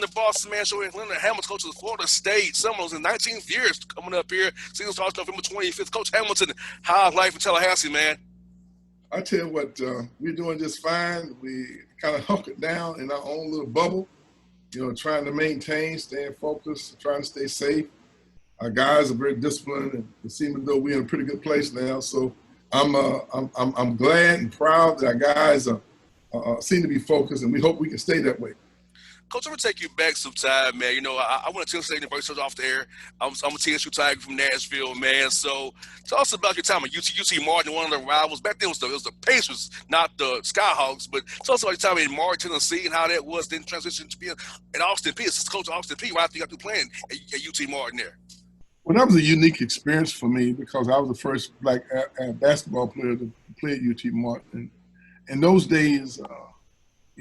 Leonard Bossman show here. Leonard Hamilton, coach of Florida State Seminoles in 19th years coming up here. Season starts November 25th. Coach Hamilton, how's life in Tallahassee, man? I tell you what, we're doing just fine. We kind of hunkered down in our own little bubble, trying to maintain, staying focused, trying to stay safe. Our guys are very disciplined, and it seems as though we're in a pretty good place now. So I'm glad and proud that our guys seem to be focused, and we hope we can stay that way. Coach, I'm going to take you back some time, man. I went to Tennessee State University off the air. I'm a TSU Tiger from Nashville, man. So tell us about your time at UT Martin, one of the rivals. Back then it was the Pacers, not the Skyhawks. But tell us about your time in Martin, Tennessee, and how that was then transition to be at Austin Peay. Assistant coach at Austin Peay right after you got through playing at UT Martin there. Well, that was a unique experience for me because I was the first black basketball player to play at UT Martin. In those days,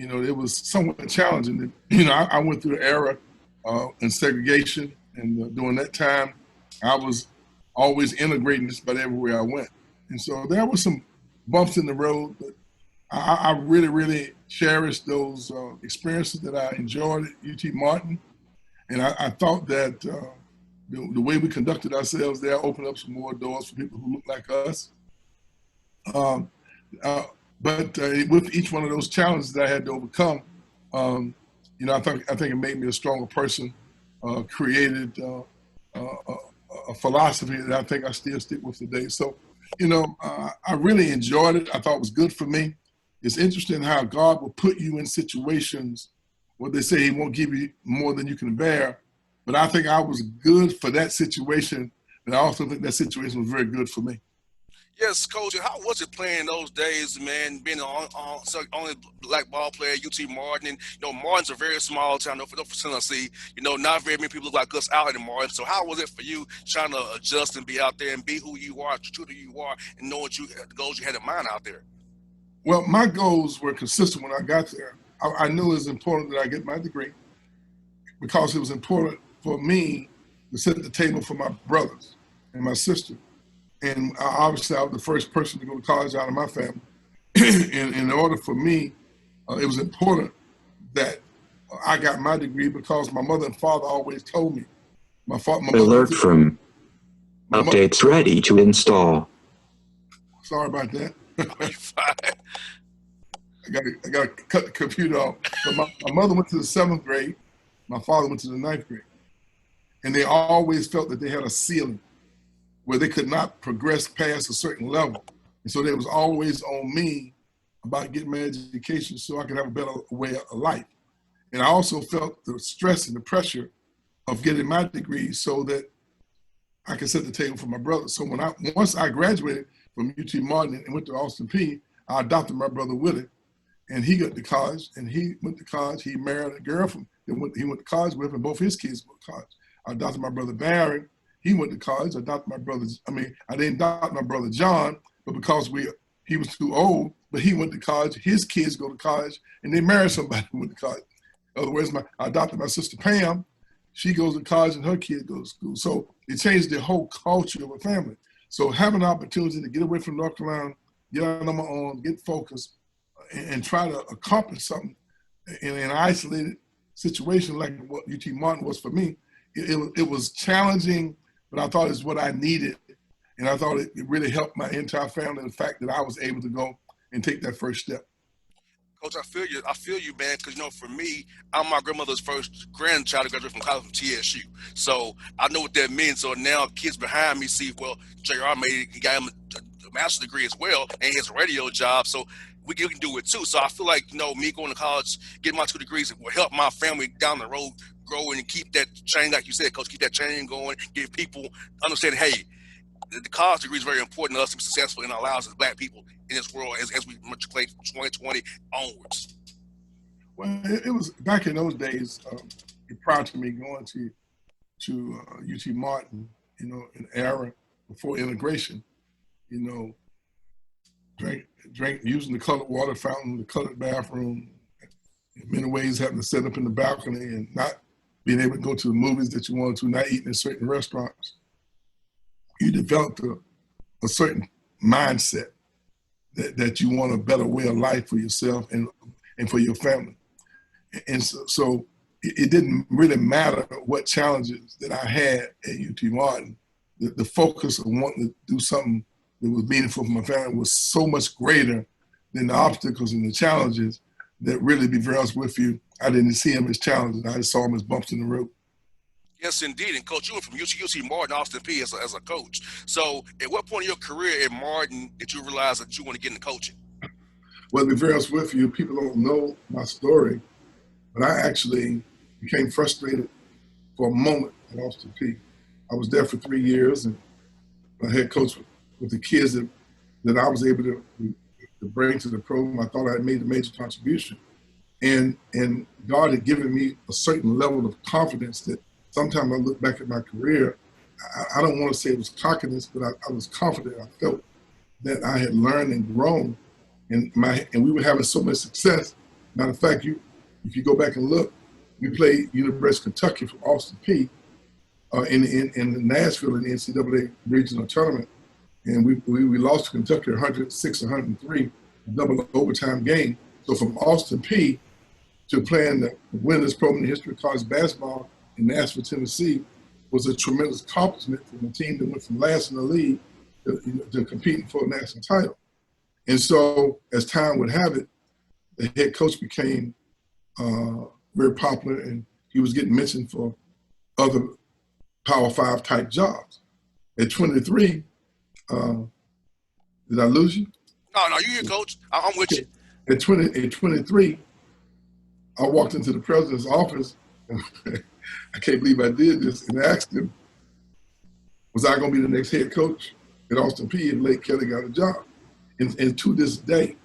it was somewhat challenging. I went through an era in segregation, and during that time, I was always integrating just about everywhere I went. And so there were some bumps in the road, but I really, really cherished those experiences that I enjoyed at UT Martin. And I thought that the way we conducted ourselves there opened up some more doors for people who look like us. But with each one of those challenges that I had to overcome, I think it made me a stronger person, created a philosophy that I think I still stick with today. So, I really enjoyed it. I thought it was good for me. It's interesting how God will put you in situations where they say he won't give you more than you can bear. But I think I was good for that situation, and I also think that situation was very good for me. Yes, Coach. How was it playing those days, man? Being only black ball player at UT Martin, and Martin's a very small town for Tennessee. Not very many people look like us out in Martin. So how was it for you trying to adjust and be out there and be who you are, true to who you are, and know the goals you had in mind out there? Well, my goals were consistent when I got there. I knew it was important that I get my degree because it was important for me to set the table for my brothers and my sister. And obviously, I was the first person to go to college out of my family. And in order for me, it was important that I got my degree because my mother and father always told me. Alert from updates ready to install. Sorry about that. I got to cut the computer off. But my mother went to the 7th grade. My father went to the 9th grade. And they always felt that they had a ceiling where they could not progress past a certain level. And so they was always on me about getting my education so I could have a better way of life. And I also felt the stress and the pressure of getting my degree so that I could set the table for my brother. So once I graduated from UT Martin and went to Austin Peay, I adopted my brother Willie, and he got to college, and he went to college. He married a girl he went to college with, and both his kids went to college. I adopted my brother Barry. He went to college. I didn't adopt my brother John, but because he was too old, but he went to college. His kids go to college, and they married somebody who went to college. In other words, I adopted my sister Pam. She goes to college, and her kids go to school. So it changed the whole culture of a family. So having an opportunity to get away from North Carolina, get out on my own, get focused, and try to accomplish something in an isolated situation like what UT Martin was for me, it was challenging, but I thought it's what I needed. And I thought it really helped my entire family, the fact that I was able to go and take that first step. Coach, I feel you, man, because, for me, I'm my grandmother's first grandchild to graduate from college from TSU. So I know what that means. So now kids behind me see, well, JR he got him a master's degree as well, and he has a radio job. So we can do it too. So I feel like, me going to college, getting my 2 degrees will help my family down the road grow and keep that chain, like you said, Coach, keep that chain going, give people understand, hey, the college degree is very important to us to be successful and allows us black people in this world as we matriculate from 2020 onwards. Well, it was back in those days, prior to me going to UT Martin, an era before integration, drank using the colored water fountain, the colored bathroom, in many ways having to sit up in the balcony and not being able to go to the movies that you wanted to, not eating in certain restaurants. You developed a certain mindset that you want a better way of life for yourself and for your family. And so it didn't really matter what challenges that I had at UT Martin. The focus of wanting to do something that was meaningful for my family was so much greater than the obstacles and the challenges that really, to be very honest with you, I didn't see them as challenges. I just saw them as bumps in the road. Yes, indeed. And Coach, you went from UC Martin, Austin P as a coach. So at what point in your career at Martin did you realize that you want to get into coaching? Well, to be very honest with you, people don't know my story, but I actually became frustrated for a moment at Austin P. I was there for 3 years, and I head coach with the kids that I was able to bring to the program. I thought I had made a major contribution. And God had given me a certain level of confidence that sometimes I look back at my career, I don't want to say it was cockiness, but I was confident. I felt that I had learned and grown, and we were having so much success. Matter of fact, if you go back and look, we played University of Kentucky from Austin P in Nashville in the NCAA regional tournament, and we lost to Kentucky 106-103, a double overtime game. So from Austin P to playing the winners program in the history of college basketball in Nashville, Tennessee, was a tremendous accomplishment from a team that went from last in the league to competing for a national title. And so, as time would have it, the head coach became very popular, and he was getting mentioned for other Power 5 type jobs. At 23, did I lose you? No, you here, Coach. I'm with you. At 23, I walked into the president's office. I can't believe I did this, and asked him, was I going to be the next head coach at Austin P if Lake Kelly got a job? And to this day,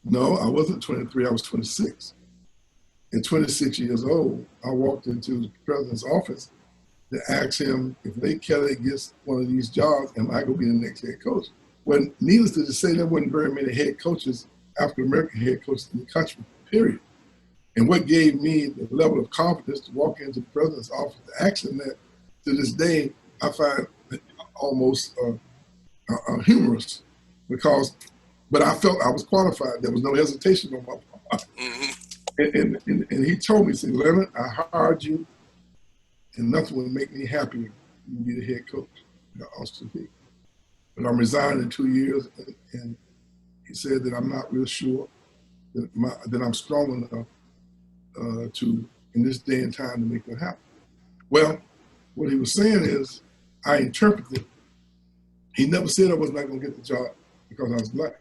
no, I wasn't 23, I was 26. At 26 years old, I walked into the president's office to ask him, if Lake Kelly gets one of these jobs, am I going to be the next head coach? Well, needless to say, there weren't very many head coaches, African-American head coaches in the country, period. And what gave me the level of confidence to walk into the president's office to ask him that, to this day, I find almost humorous, but I felt I was qualified. There was no hesitation on my part. Mm-hmm. And he told me, he said, Leonard, I hired you, and nothing would make me happier than be the head coach at Austin P. But I'm resigning in 2 years, and he said that I'm not real sure that I'm strong enough to, in this day and time, to make that happen. Well, what he was saying is, I interpreted, he never said I was not going to get the job because I was black.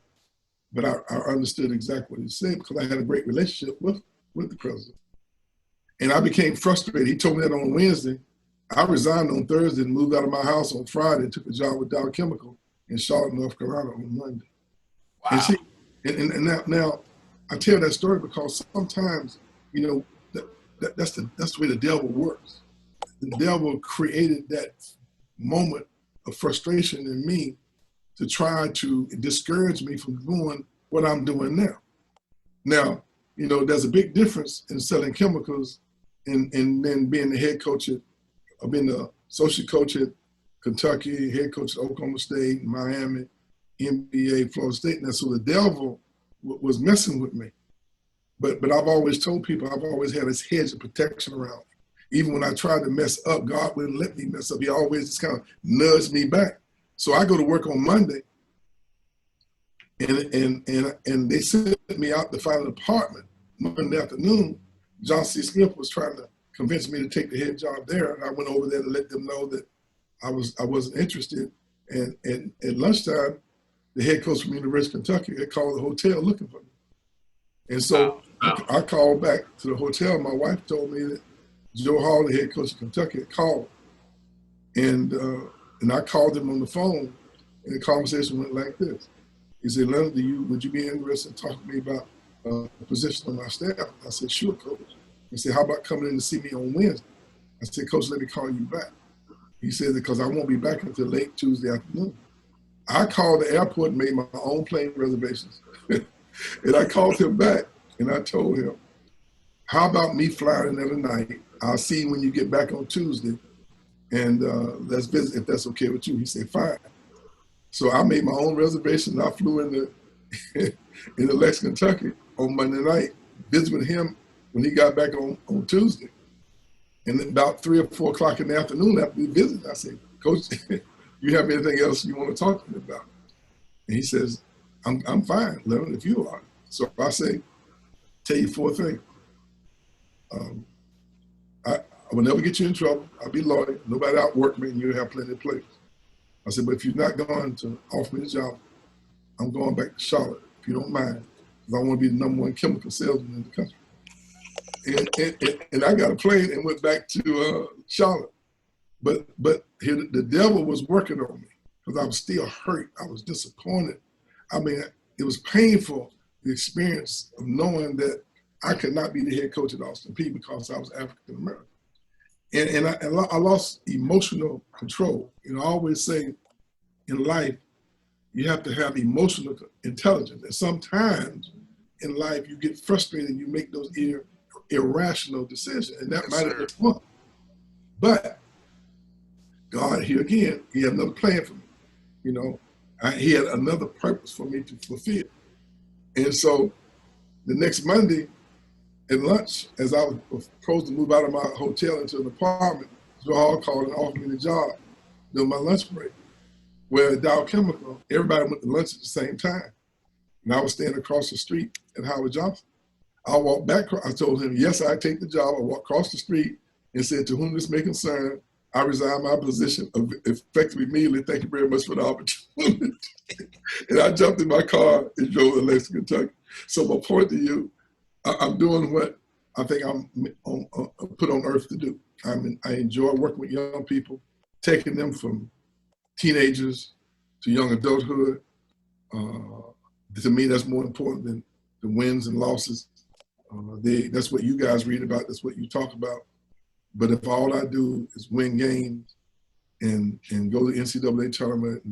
But I understood exactly what he said because I had a great relationship with the president. And I became frustrated. He told me that on Wednesday. I resigned on Thursday and moved out of my house on Friday and took a job with Dow Chemical in Charlotte, North Carolina on Monday. Wow. And now I tell that story because sometimes, that's the way the devil works. The devil created that moment of frustration in me to try to discourage me from doing what I'm doing now. Now, there's a big difference in selling chemicals and then being the head coach being the associate coach at Kentucky, head coach at Oklahoma State, Miami, NBA, Florida State. Now, so the devil was messing with me. But I've always told people, I've always had this hedge of protection around me. Even when I tried to mess up, God wouldn't let me mess up. He always just kind of nudged me back. So I go to work on Monday, and they sent me out to find an apartment Monday afternoon. John C. Smith was trying to convince me to take the head job there, and I went over there to let them know that I wasn't interested. And at lunchtime, the head coach from University of Kentucky had called the hotel looking for me. And so I called back to the hotel. My wife told me that Joe Hall, the head coach of Kentucky, had called. And I called him on the phone, and the conversation went like this. He said, Leonard, would you be interested in talking to me about a position on my staff? I said, sure, coach. He said, how about coming in to see me on Wednesday? I said, coach, let me call you back. He said, because I won't be back until late Tuesday afternoon. I called the airport and made my own plane reservations. And I called him back, and I told him, how about me flying in there tonight? I'll see you when you get back on Tuesday, and let's visit if that's okay with you. He said, fine. So I made my own reservation. I flew into Lexington, Kentucky on Monday night, visited with him when he got back on Tuesday. And about 3 or 4 o'clock in the afternoon after we visited, I said, Coach, you have anything else you want to talk to me about? And he says, I'm fine, Leonard, if you are. So I say, tell you 4 things. I will never get you in trouble. I'll be loyal. Nobody outwork me, and you'll have plenty of players. I said, but if you're not going to offer me the job, I'm going back to Charlotte, if you don't mind, because I want to be the #1 chemical salesman in the country. And I got a plane and went back to Charlotte. But here, the devil was working on me because I was still hurt. I was disappointed. I mean, it was painful, the experience of knowing that I could not be the head coach at Austin Peay because I was African American. And I lost emotional control. You know, I always say in life, you have to have emotional intelligence. And sometimes in life, you get frustrated and you make those irrational decisions. And that might have been one. But God, here again, he had another plan for me. You know, he had another purpose for me to fulfill. And so the next Monday at lunch, as I was supposed to move out of my hotel into an apartment, Joe Hall called and offered me the job during my lunch break. Where at Dow Chemical, everybody went to lunch at the same time. And I was standing across the street at Howard Johnson. I walked back, I told him, yes, I take the job. I walked across the street and said, to whom this may concern, I resign my position effective immediately. Thank you very much for the opportunity. And I jumped in my car and drove to Lexington, Kentucky. So my point to you, I'm doing what I think I'm put on earth to do. I enjoy working with young people, taking them from teenagers to young adulthood. To me, that's more important than the wins and losses. That's what you guys read about. That's what you talk about. But if all I do is win games and go to the NCAA tournament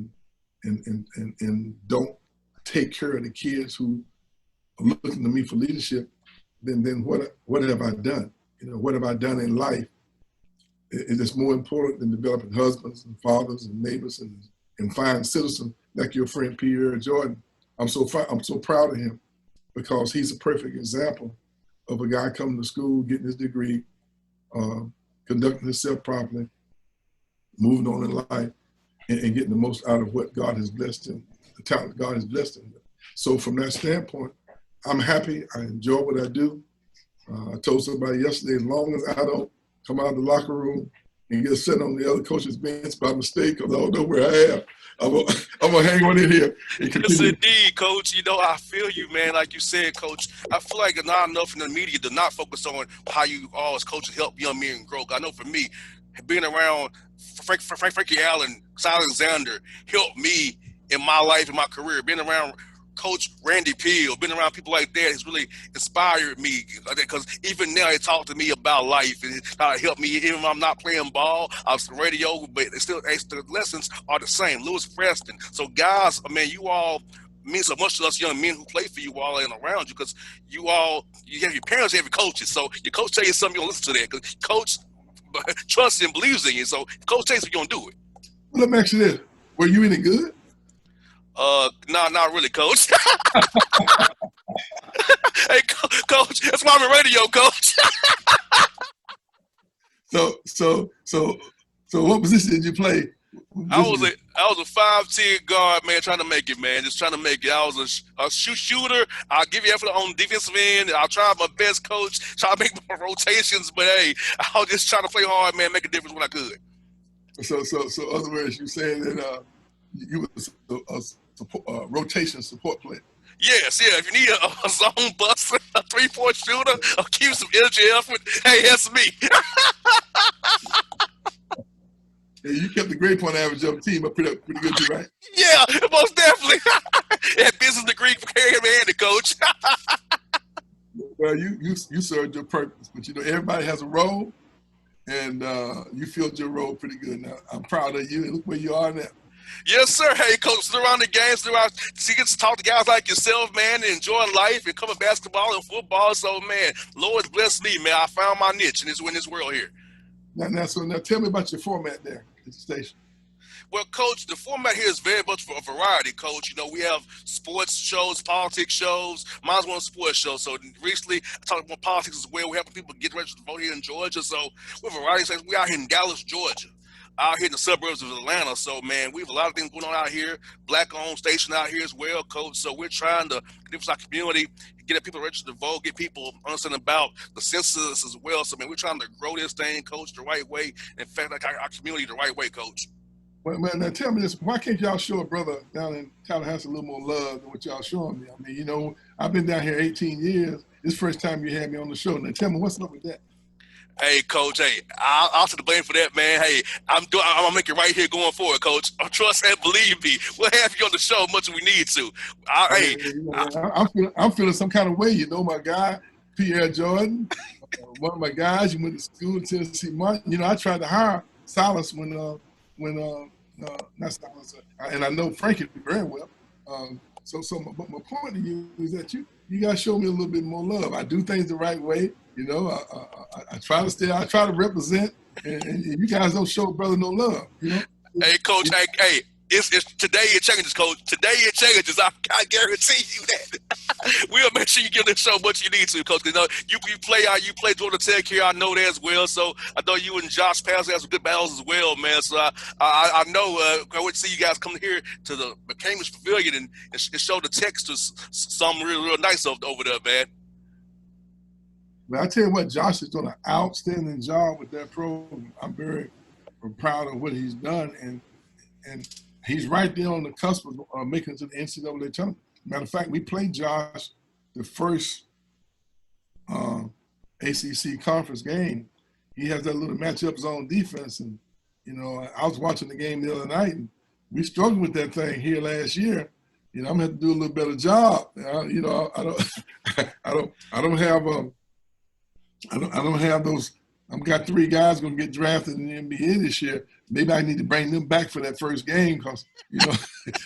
and don't take care of the kids who are looking to me for leadership, then what have I done? You know, what have I done in life? It is more important than developing husbands and fathers and neighbors and fine citizens like your friend Pierre Jordan. I'm so proud of him because he's a perfect example of a guy coming to school, getting his degree, conducting himself properly, moving on in life, and getting the most out of what God has blessed him, the talent God has blessed him with. So from that standpoint, I'm happy. I enjoy what I do. I told somebody yesterday, as long as I don't come out of the locker room and get sitting on the other coach's bench by mistake because I don't know where I am, I'm gonna hang on in here and continue. Yes, indeed, Coach. You know, I feel you, man. Like you said, Coach, I feel like not enough in the media to not focus on how you all as coaches help young men grow. I know for me, being around Frankie Allen, Alexander helped me in my life, in my career. Being around Coach Randy Peel, being around people like that has really inspired me because even now they talk to me about life and how it helped me. Even if I'm not playing ball, I was on radio, but the lessons are the same. Lewis Preston. So guys, I mean, you all mean so much to us young men who play for you all and around you because you have your parents, you have your coaches. So your coach tell you something, you don't listen to that because coach trusts and believes in you. So if coach tells you, you're going to do it. Well, let me ask you this. Were you any good? No, not really, Coach. Hey, Coach, that's why I'm in radio, Coach. So what position did you play? I was a 5'10" guard, man, trying to make it, man. Just trying to make it. I was a shooter. I'll give you effort on the defensive end. I'll try my best, Coach. Try to make my rotations, but hey, I was just trying to play hard, man, make a difference when I could. So other words, you saying that you was a rotation support player. Yes, yeah. If you need a zone buster, a 3-4 shooter, or keep some energy effort, hey, that's me. Hey, you kept the grade point average of the team up pretty good too, right? Yeah, most definitely. That business degree for carrying me handy, Coach. Well, you served your purpose, but you know everybody has a role, and you filled your role pretty good. Now I'm proud of you, and look where you are now. Yes, sir. Hey, Coach, around the games, so you get to talk to guys like yourself, man, and enjoy life and cover basketball and football. So, man, Lord's blessed me, man. I found my niche in this world here. Now tell me about your format there at the station. Well, Coach, the format here is very much for a variety, Coach. You know, we have sports shows, politics shows. Mine's one sports show. So recently, I talked about politics as well. We're helping people get registered to vote here in Georgia. So we're a variety of things. We're out here in Dallas, Georgia, out here in the suburbs of Atlanta. So, man, we have a lot of things going on out here. Black-owned station out here as well, Coach. So we're trying to connect our community, get people registered to vote, get people understanding about the census as well. So, man, we're trying to grow this thing, Coach, the right way. In fact, like our community the right way, Coach. Well, man, now tell me this: why can't y'all show a brother down in Tallahassee a little more love than what y'all showing me? I mean, you know, I've been down here 18 years. This is the first time you had me on the show. Now tell me what's up with that. Hey, Coach. Hey, I'll take the blame for that, man. Hey, I'm gonna make it right here going forward, Coach. Trust and believe me. We'll have you on the show as much as we need to. I'm feeling some kind of way. You know, my guy Pierre Jordan, one of my guys. You went to school in Tennessee. Martin. You know, I tried to hire Silas when not Silas, and I know Frankie very well. But my point to you is that you gotta show me a little bit more love. I do things the right way. You know, I try to represent, and you guys don't show brother no love. You know. Hey, Coach. Hey. It's today it changes, Coach. Today it changes. I guarantee you that. We'll make sure you give this show what you need to, Coach. You know, you play Georgia Tech here. I know that as well. So I know you and Josh Pass have some good battles as well, man. So I know I would see you guys come here to the Cambridge Pavilion and show the Texas something real nice over there, man. But I tell you what, Josh is doing an outstanding job with that program. I'm very proud of what he's done, and he's right there on the cusp of making it to the NCAA tournament. Matter of fact, we played Josh the first ACC conference game. He has that little matchup zone defense, and you know, I was watching the game the other night, and we struggled with that thing here last year. You know, I'm gonna have to do a little better job. You know, I don't have those. I've got 3 guys going to get drafted in the NBA this year. Maybe I need to bring them back for that first game because, you know,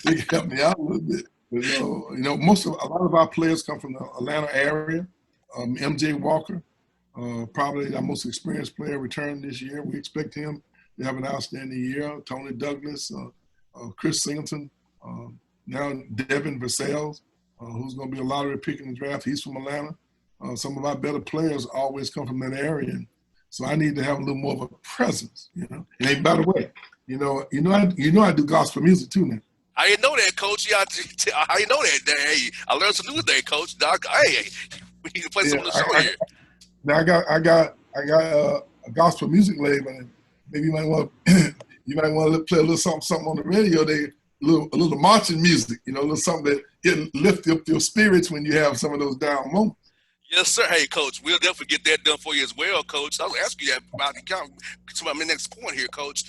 they can help me out a little bit. But, you know, a lot of our players come from the Atlanta area. MJ Walker, probably our most experienced player, returned this year. We expect him to have an outstanding year. Tony Douglas, Chris Singleton, now Devin Vassell, who's going to be a lottery pick in the draft. He's from Atlanta. Some of our better players always come from that area. So I need to have a little more of a presence, you know. And by the way, I do gospel music too now. I didn't know that, Coach. I didn't know that. Hey, I learned some new today, Coach. Doc, hey, we need to play some of the show here. Now I got a gospel music label, and maybe you might want to play a little something on the radio. A little marching music, you know, a little something that lift up your spirits when you have some of those down moments. Yes, sir. Hey, Coach, we'll definitely get that done for you as well, Coach. I was asking you that about to my next point here, Coach.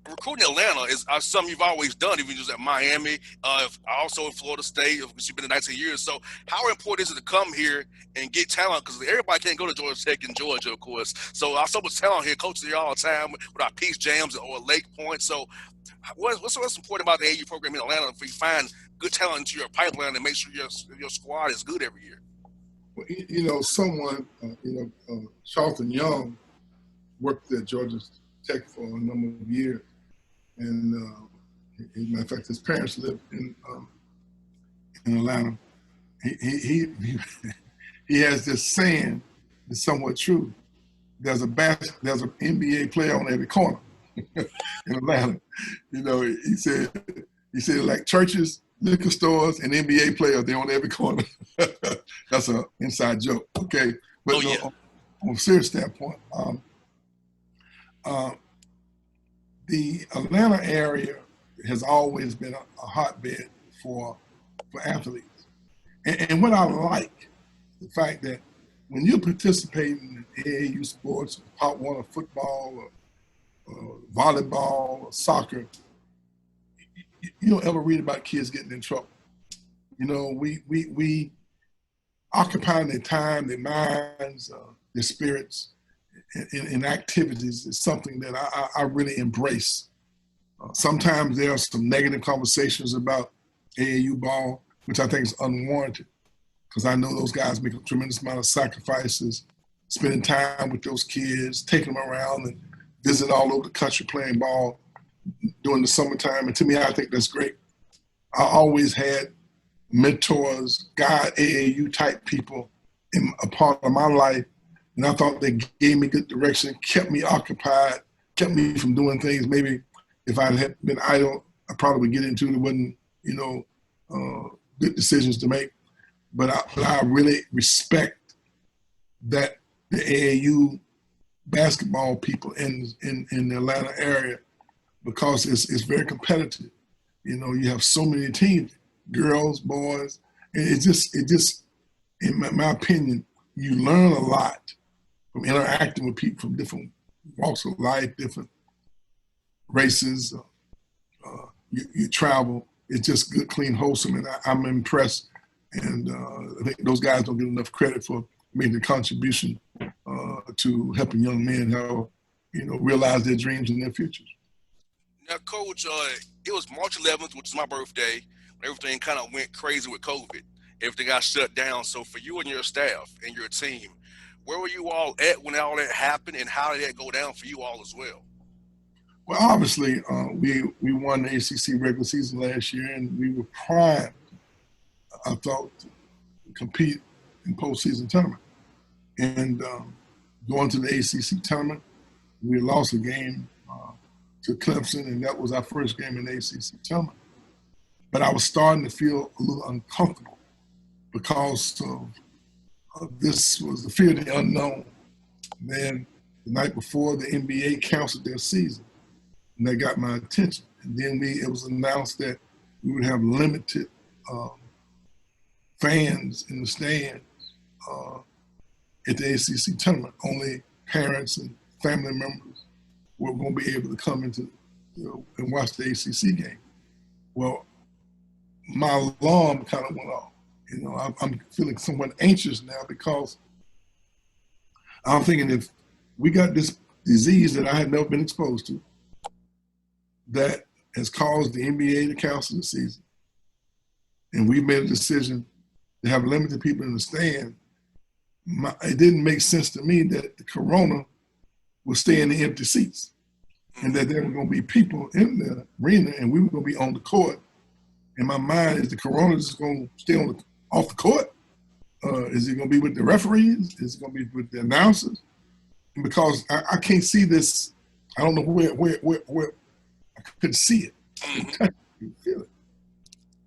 Recruiting Atlanta is something you've always done, even just at Miami, also in Florida State, because you've been there 19 years. So how important is it to come here and get talent? Because everybody can't go to Georgia Tech in Georgia, of course. So I so much talent here, coaches here all the time with our Peace Jams or Lake Point. So what's important about the AU program in Atlanta if you find good talent into your pipeline and make sure your squad is good every year? Well, you know, someone, Charlton Young worked at Georgia Tech for a number of years. And as a matter of fact, his parents lived in Atlanta. He has this saying that's somewhat true. There's an NBA player on every corner in Atlanta. You know, he said like churches, liquor stores, and NBA players, they're on every corner. That's an inside joke, okay? But on a serious standpoint, the Atlanta area has always been a hotbed for athletes. And what I like, the fact that when you're participating in AAU sports, Pop Warner football, or volleyball, or soccer, you don't ever read about kids getting in trouble. You know, we occupying their time, their minds, their spirits in activities is something that I really embrace. Sometimes there are some negative conversations about AAU ball, which I think is unwarranted, because I know those guys make a tremendous amount of sacrifices, spending time with those kids, taking them around and visit all over the country playing ball. during the summertime. And to me, I think that's great. I always had mentors, guide AAU type people in a part of my life. And I thought they gave me good direction, kept me occupied, kept me from doing things. Maybe if I had been idle, I probably would get into it. It wasn't, good decisions to make. But I really respect that the AAU basketball people in the Atlanta area, because it's very competitive. You have so many teams, girls, boys, and it just in my opinion, you learn a lot from interacting with people from different walks of life, different races. You travel. It's just good, clean, wholesome, and I'm impressed. And I think those guys don't get enough credit for making a contribution to helping young men realize their dreams and their futures. Now, Coach, it was March 11th, which is my birthday. Everything kind of went crazy with COVID. Everything got shut down. So for you and your staff and your team, where were you all at when all that happened, and how did that go down for you all as well? Well, obviously, we won the ACC regular season last year, and we were primed, I thought, to compete in postseason tournament. And going to the ACC tournament, we lost a game to Clemson, and that was our first game in the ACC tournament. But I was starting to feel a little uncomfortable because of this was the fear of the unknown. And then the night before, the NBA canceled their season, and that got my attention. And then it was announced that we would have limited fans in the stands at the ACC tournament. Only parents and family members were going to be able to come into and watch the ACC game. Well, my alarm kind of went off. I'm feeling somewhat anxious now, because I'm thinking, if we got this disease that I had never been exposed to, that has caused the NBA to cancel the season, and we made a decision to have limited people in the stand, it didn't make sense to me that the corona would stay in the empty seats, and that there were going to be people in the arena and we were going to be on the court. In my mind, is the corona just going to stay off the court? Is it going to be with the referees? Is it going to be with the announcers? And because I can't see this, I don't know where I couldn't see it. I couldn't feel it.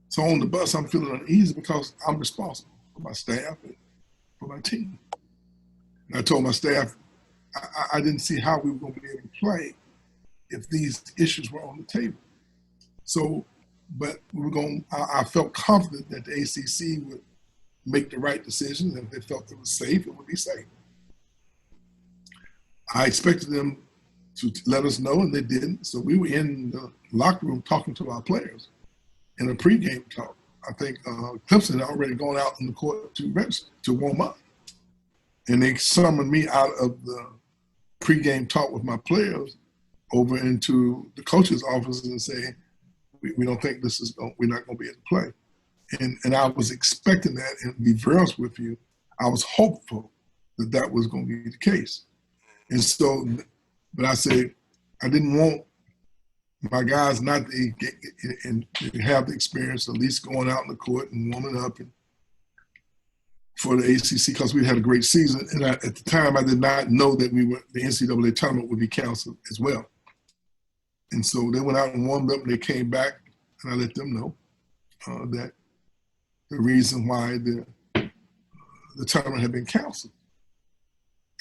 So on the bus, I'm feeling uneasy because I'm responsible for my staff and for my team. And I told my staff I didn't see how we were going to be able to play if these issues were on the table. So, but I felt confident that the ACC would make the right decisions, and if they felt it was safe, it would be safe. I expected them to let us know, and they didn't. So we were in the locker room talking to our players in a pregame talk. I think Clemson had already gone out on the court to warm up. And they summoned me out of the pregame talk with my players over into the coach's office and say, we don't think we're not going to be able to play. And I was expecting that, and to be very honest with you, I was hopeful that was going to be the case. And so, but I said, I didn't want my guys not to get and have the experience of at least going out in the court and warming up and for the ACC, because we had a great season. And at the time, I did not know that the NCAA tournament would be canceled as well. And so they went out and warmed up, and they came back, and I let them know that the reason why the tournament had been canceled.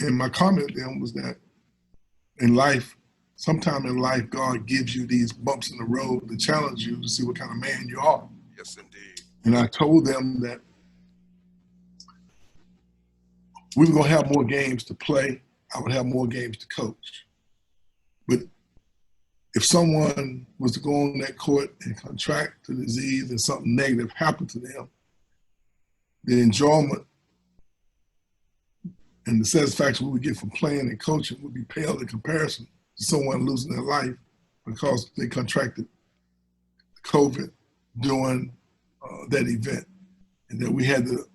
And my comment then was that in life, sometime in life, God gives you these bumps in the road to challenge you to see what kind of man you are. Yes, indeed. And I told them that we were going to have more games to play. I would have more games to coach. But if someone was to go on that court and contract the disease and something negative happened to them, the enjoyment and the satisfaction we would get from playing and coaching would be pale in comparison to someone losing their life because they contracted COVID during that event. And that we had to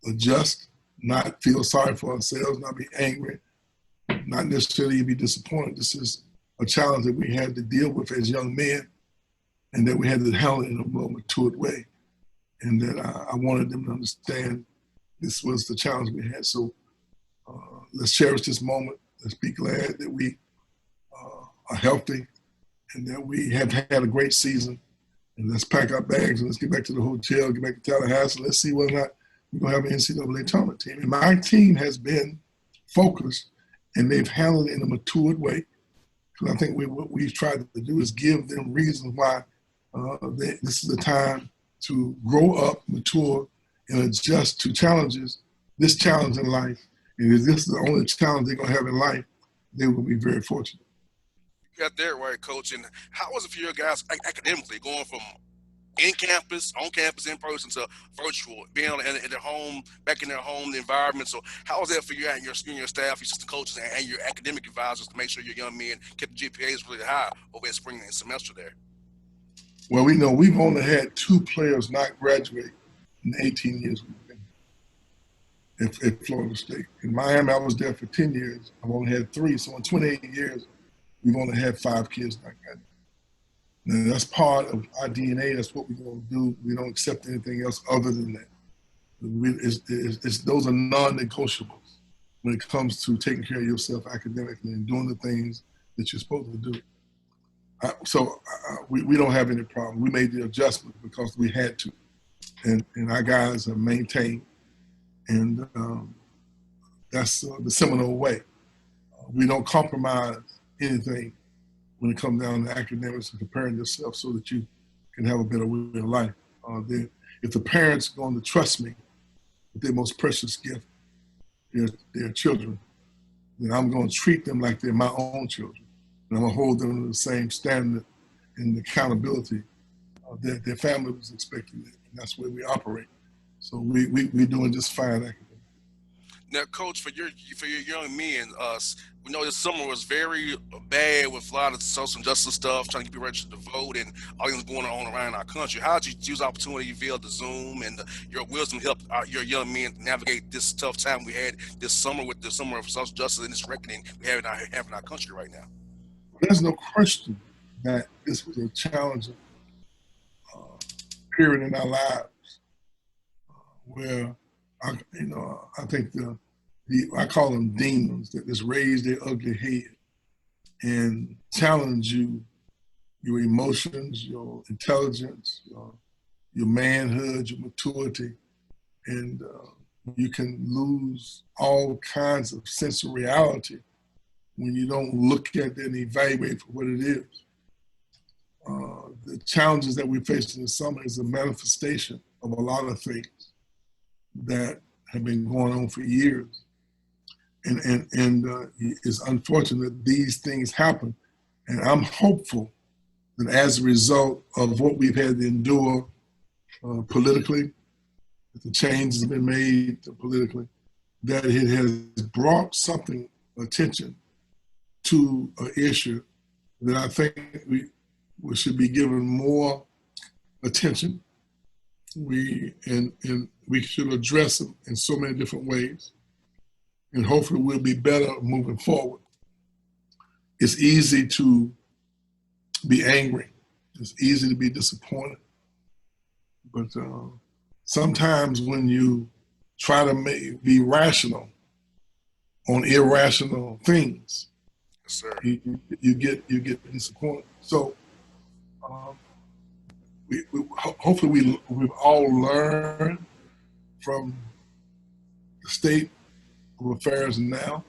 adjust, not feel sorry for ourselves, not be angry, not necessarily be disappointed. This is a challenge that we had to deal with as young men, and that we had to handle it in a more matured way. And that I wanted them to understand this was the challenge we had. So let's cherish this moment. Let's be glad that we are healthy and that we have had a great season. And let's pack our bags and let's get back to the hotel, get back to Tallahassee, and let's see whether or not we're going to have an NCAA tournament team. And my team has been focused, and they've handled it in a matured way. Because I think what we've tried to do is give them reasons why this is the time to grow up, mature, and adjust to challenges, this challenge in life. And if this is the only challenge they're going to have in life, they will be very fortunate. You got that right, Coach. And how was it for your guys academically, going from on campus, in person, to virtual, being in their home, back in their home environment? So how was that for you and your staff, your assistant coaches, and your academic advisors to make sure your young men kept the GPAs really high over that spring and semester there? Well, we know we've only had 2 players not graduate in 18 years we've been at Florida State. In Miami, I was there for 10 years. I've only had 3. So in 28 years, we've only had 5 kids not graduate. Now, that's part of our DNA. That's what we're going to do. We don't accept anything else other than that. Those are non-negotiables when it comes to taking care of yourself academically and doing the things that you're supposed to do. We don't have any problem. We made the adjustment because we had to. And our guys have maintained. And that's the Seminole way. We don't compromise anything when it comes down to academics and preparing yourself so that you can have a better way of life. If the parents are going to trust me with their most precious gift, their children, then I'm going to treat them like they're my own children. And I'm going to hold them to the same standard and accountability that their family was expecting. And that's where we operate. So we're doing just fine academically. Now, Coach, for your young men, we know this summer was very bad with a lot of social justice stuff, trying to get people registered to vote, and all things going on around our country. How did you use the opportunity via the Zoom and your wisdom help your young men navigate this tough time we had this summer with the summer of social justice and this reckoning we have in our country right now? There's no question that this was a challenging period in our lives where I think I call them demons that just raise their ugly head and challenge you, your emotions, your intelligence, your manhood, your maturity, and you can lose all kinds of sense of reality when you don't look at it and evaluate for what it is. The challenges that we face in the summer is a manifestation of a lot of things that have been going on for years. And it's unfortunate that these things happen. And I'm hopeful that as a result of what we've had to endure politically, that the changes have been made politically, that it has brought attention to an issue that I think we should be given more attention. We should address them in so many different ways, and hopefully we'll be better moving forward. It's easy to be angry. It's easy to be disappointed. But sometimes when you try to be rational on irrational things, yes, sir, you get disappointed. So hopefully we've all learned from the state of affairs now,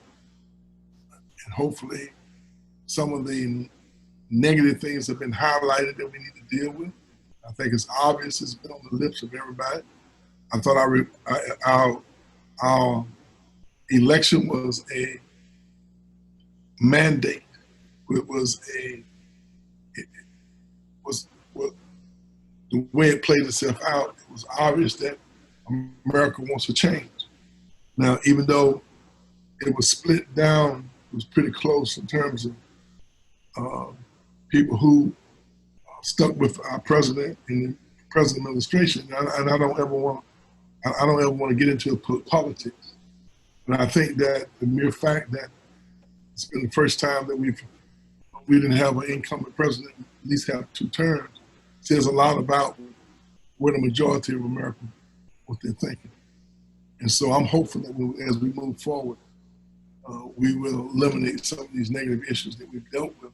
and hopefully some of the negative things have been highlighted that we need to deal with. I think it's obvious, it's been on the lips of everybody. I thought our election was a mandate. It was the way it played itself out. It was obvious that America wants to change. Now, even though it was split down, it was pretty close in terms of people who stuck with our president and the president administration. And I don't ever want to get into politics. But I think that the mere fact that it's been the first time that we've we didn't have an incumbent president at least have 2 terms says a lot about where the majority of America, what they're thinking. And so I'm hopeful that as we move forward, we will eliminate some of these negative issues that we've dealt with.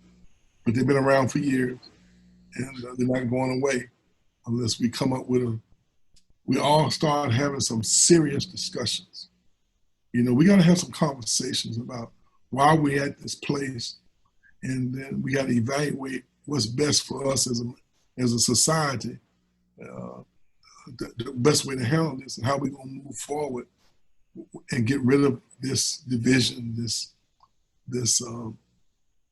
But they've been around for years, and they're not going away unless we come up with we all start having some serious discussions. You know, we got to have some conversations about why we're at this place, and then we got to evaluate what's best for us as a society, the best way to handle this, and how we're going to move forward and get rid of this division, this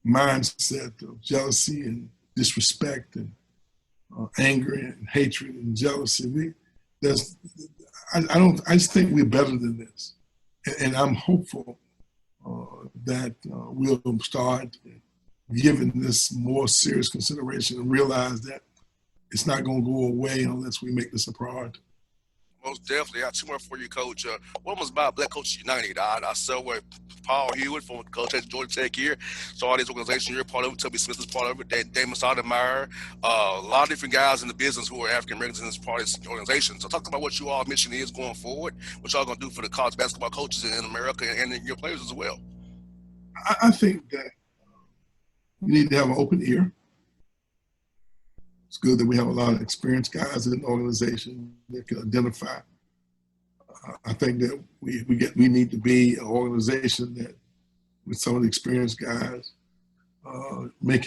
mindset of jealousy and disrespect and anger and hatred and jealousy. I just think we're better than this, and I'm hopeful that we'll start giving this more serious consideration and realize that it's not going to go away unless we make this a priority. Most definitely. I got 2 more for you, Coach. One was about Black Coaches United. I saw where Paul Hewitt from Coach at Georgia Tech here. So all these organizations, you're part of it. Tubby Smith is part of it. Damon Sotomayor. A lot of different guys in the business who are African Americans in this part of this organization. So talk about what you all mission is going forward, what y'all going to do for the college basketball coaches in America and your players as well. I think that we need to have an open ear. It's good that we have a lot of experienced guys in the organization that can identify. I think that we need to be an organization that, with some of the experienced guys, make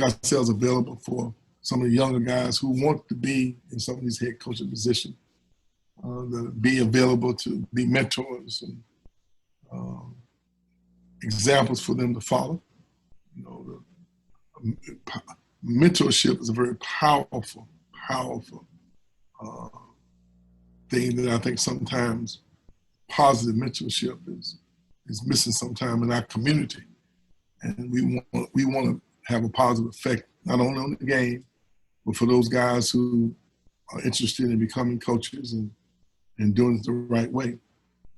ourselves available for some of the younger guys who want to be in some of these head coaching positions, be available to be mentors and examples for them to follow. You know, mentorship is a very powerful thing that I think sometimes positive mentorship is missing sometime in our community. And we want to have a positive effect, not only on the game, but for those guys who are interested in becoming coaches and doing it the right way.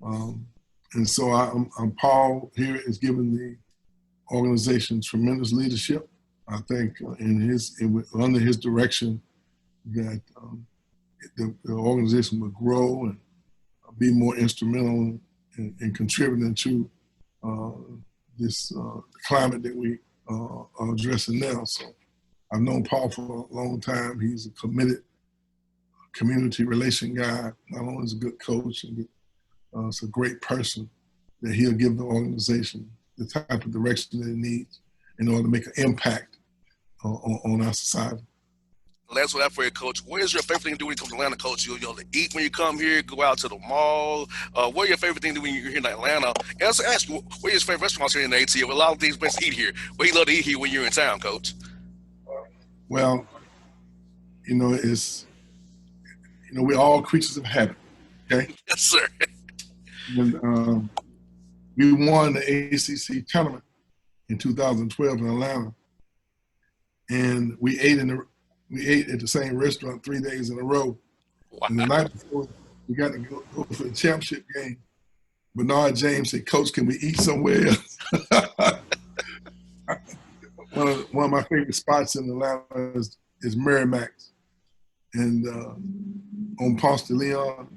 And so I'm Paul here is giving the organization tremendous leadership. I think under his direction that the organization will grow and be more instrumental in contributing to this climate that we are addressing now. So I've known Paul for a long time. He's a committed community relation guy. Not only is a good coach, and it's a great person that he'll give the organization the type of direction that it needs in order to make an impact on our society. Last one for you, Coach. What is your favorite thing to do when you come to Atlanta, Coach? You'll eat when you come here, go out to the mall. What are your favorite thing to do when you're here in Atlanta? And also ask you, what are your favorite restaurants here in the ATL? A lot of things best to eat here. What do you love to eat here when you're in town, Coach? Well, we're all creatures of habit, okay? Yes, sir. And, we won the ACC tournament in 2012 in Atlanta, and we ate at the same restaurant 3 days in a row. Wow. And the night before, we got to go for the championship game. Bernard James said, "Coach, can we eat somewhere else?" one of my favorite spots in Atlanta is Merrimack's, and on Ponce de Leon.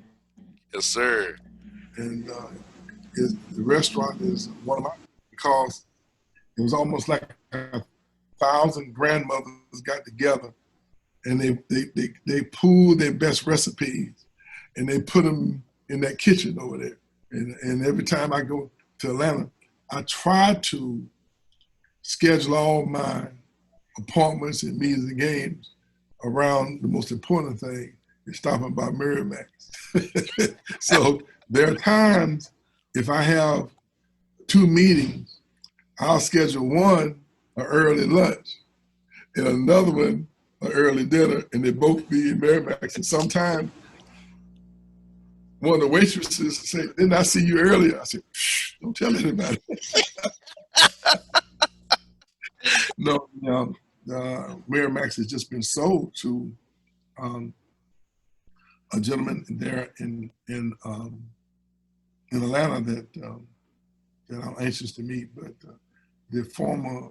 Yes, sir. And the restaurant is one of my, because it was almost like 1,000 grandmothers got together, and they pooled their best recipes, and they put them in that kitchen over there. And every time I go to Atlanta, I try to schedule all my appointments and meetings and games around the most important thing is stopping by Merrimack's. So there are times, if I have 2 meetings, I'll schedule one an early lunch and another one an early dinner, and they both be in Merrimack's. And sometimes one of the waitresses say, "Didn't I see you earlier?" I said, "Shh, don't tell anybody." No, Merrimack's has just been sold to a gentleman there in Atlanta that I'm anxious to meet. But the former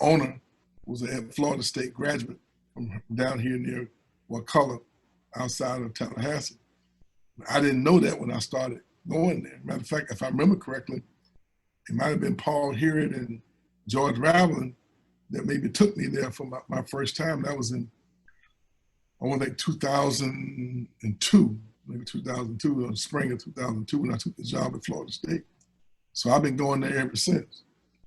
owner was a Florida State graduate from down here near Wakulla, outside of Tallahassee. I didn't know that when I started going there. Matter of fact, if I remember correctly, it might have been Paul Hewitt and George Raveling that maybe took me there for my first time. That was in, I want to think 2002, maybe 2002, or spring of 2002 when I took the job at Florida State. So I've been going there ever since.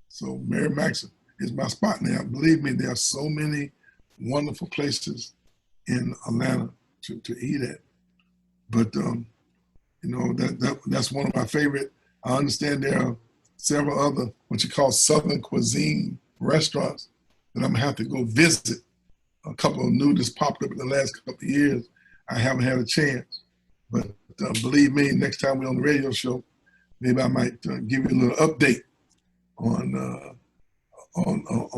So Mary Maxon is my spot now. Believe me, there are so many wonderful places in Atlanta to eat at. But you know, that's one of my favorite. I understand there are several other what you call Southern cuisine restaurants that I'm gonna have to go visit. A couple of new just popped up in the last couple of years. I haven't had a chance, but believe me, next time we're on the radio show, maybe I might give you a little update on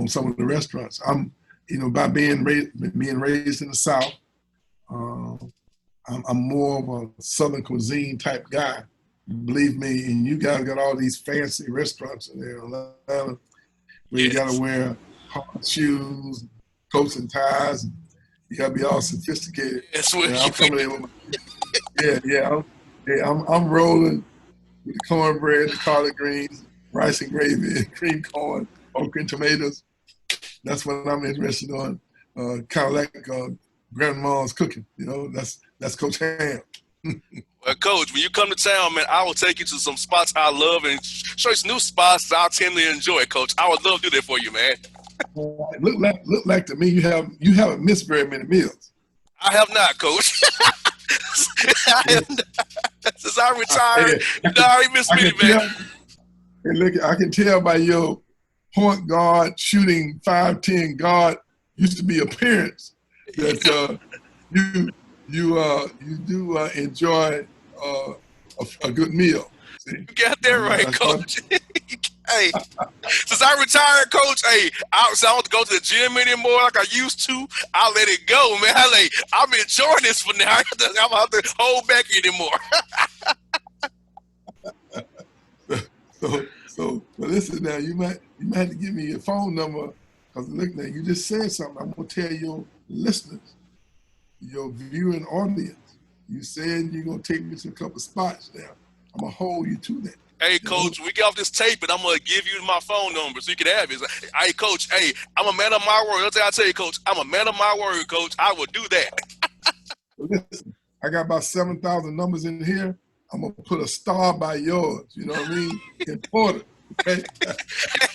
some of the restaurants. I'm, you know, by being raised in the South, I'm more of a Southern cuisine type guy. Believe me, and you guys got all these fancy restaurants in there, where you gotta wear hard shoes, coats and ties, and you gotta be all sophisticated. That's what I'm coming in with I'm rolling with the cornbread, the collard greens, rice and gravy, cream corn, okra and tomatoes. That's what I'm interested on. Kind of like grandma's cooking, you know. That's Coach Ham. Well, Coach, when you come to town, man, I will take you to some spots I love and show you some new spots that I tend to enjoy, Coach. I would love to do that for you, man. Look like to me you haven't missed very many meals. I have not, Coach. I have not. Since I retired, you already missed me, man. Hey, look, I can tell by your point guard shooting 5'10" guard used to be appearance that you do enjoy a good meal. See? You got that right, Coach. Hey, since I retired, Coach, hey, I don't go to the gym anymore like I used to. I let it go, man. I'm enjoying this for now. I don't have to hold back anymore. So listen now, you might have to give me your phone number, because look now, you just said something. I'm gonna tell your listeners, your viewing audience. You said you're gonna take me to a couple spots now. I'm gonna hold you to that. Hey, Coach, we get off this tape, and I'm going to give you my phone number so you can have it. Hey, Coach, hey, I'm a man of my word. That's what I tell you, Coach. I'm a man of my word, Coach. I will do that. Listen, I got about 7,000 numbers in here. I'm going to put a star by yours, you know what I mean? Important, okay?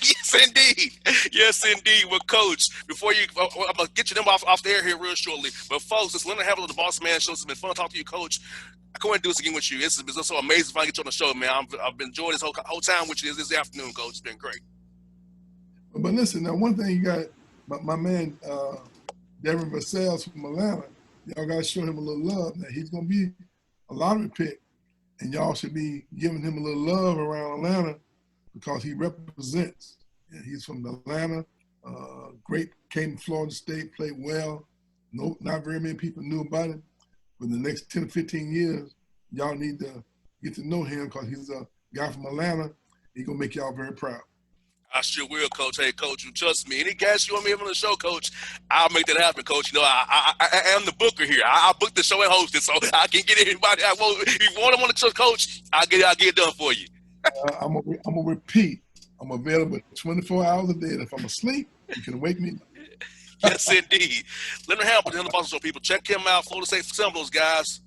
Yes, indeed. Yes, indeed. Well, Coach, before you, I'm going to get your number off the air here real shortly. But, folks, it's Leonard Havell of the Bossman Show. It's been fun to talk to you, Coach. I can't wait to do this again with you. It's been so amazing if I get you on the show, man. I've been enjoying this whole time with you this afternoon, Coach. It's been great. But listen, now one thing you got, my man Devin Vassell's from Atlanta, y'all got to show him a little love. Now he's going to be a lottery pick, and y'all should be giving him a little love around Atlanta because he represents. Yeah, he's from Atlanta, great, came to Florida State, played well. No, not very many people knew about him. For the next 10 or 15 years, y'all need to get to know him because he's a guy from Atlanta. He's going to make y'all very proud. I sure will, Coach. Hey, Coach, you trust me. Any guests you want me on the show, Coach, I'll make that happen, Coach. You know, I am the booker here. I book the show and host it, so I can get anybody I want. If you want them on the show, Coach, I'll get it done for you. I'm going to repeat. I'm available 24 hours a day. And if I'm asleep, you can wake me up. Yes, indeed. Leonard Havell, the Bossman Show, people. Check him out. Florida State Seminoles, guys.